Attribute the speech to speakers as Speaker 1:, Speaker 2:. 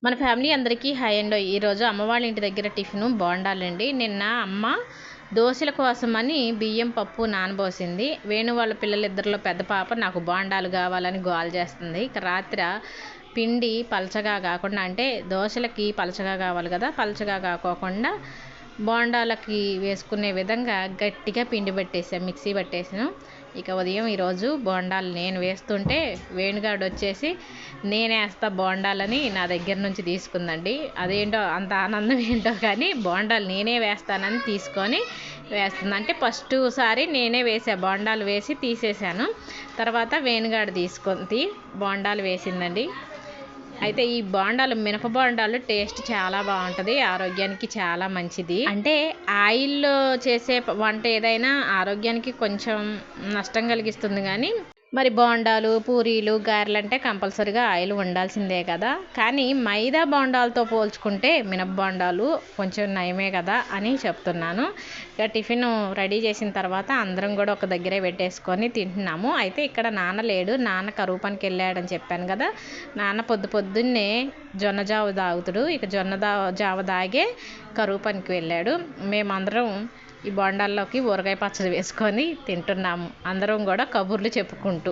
Speaker 1: మన ఫ్యామిలీ అందరికీ హాయ్ అండి. ఈరోజు అమ్మ వాళ్ళ ఇంటి దగ్గర టిఫిన్ బోండాలండి. నిన్న అమ్మ దోశల కోసమని బియ్యం పప్పు నానబోసింది. వేణు వాళ్ళ పిల్లలిద్దరిలో పెద్ద పాప నాకు బోండాలు కావాలని గోల చేస్తుంది. ఇక రాత్రి పిండి పలచగా కాకుండా, అంటే దోశలకి పలచగా కావాలి కదా, పలచగా కాకోకుండా బోండాలకి వేసుకునే విధంగా గట్టిగా పిండి పట్టేసాను, మిక్సీ పట్టేసాను. ఇక ఉదయం ఈరోజు బోండాలు నేను వేస్తుంటే వేణుగాడు వచ్చేసి నేనేస్తా బోండాలని నా దగ్గర నుంచి తీసుకుందండి. అదేంటో అంత ఆనందం ఏంటో కానీ బోండాలు నేనే వేస్తానని తీసుకొని వేస్తుంది. అంటే ఫస్ట్ సారి నేనే వేసా, బోండాలు వేసి తీసేసాను. తర్వాత వేణుగాడు తీసుకొని బోండాలు వేసిందండి. అయితే ఈ బోండాలు, మినప బోండాలు టేస్ట్ చాలా బాగుంటుంది, ఆరోగ్యానికి చాలా మంచిది. అంటే ఆయిల్లో చేసే వంట ఏదైనా ఆరోగ్యానికి కొంచెం నష్టం కలిగిస్తుంది, కానీ మరి బోండాలు, పూరీలు, గారెలు అంటే కంపల్సరీగా ఆయిల్ ఉండాల్సిందే కదా. కానీ మైదా బోండాలతో పోల్చుకుంటే మినప బోండాలు కొంచెం నయమే కదా అని చెప్తున్నాను. ఇక టిఫిన్ రెడీ చేసిన తర్వాత అందరం కూడా ఒక దగ్గరే పెట్టేసుకొని తింటున్నాము. అయితే ఇక్కడ నాన్న లేడు, నాన్న కరువు పనికి వెళ్ళాడని చెప్పాను కదా. నాన్న పొద్దున్నే జొన్న జావ తాగుతాడు. ఇక జావ తాగే కరువు పనికి వెళ్ళాడు. మేమందరం ఈ బోండాల్లోకి ఊరగాయ పచ్చడి వేసుకొని తింటున్నాము, అందరం కూడా కబుర్లు చెప్పుకుంటూ.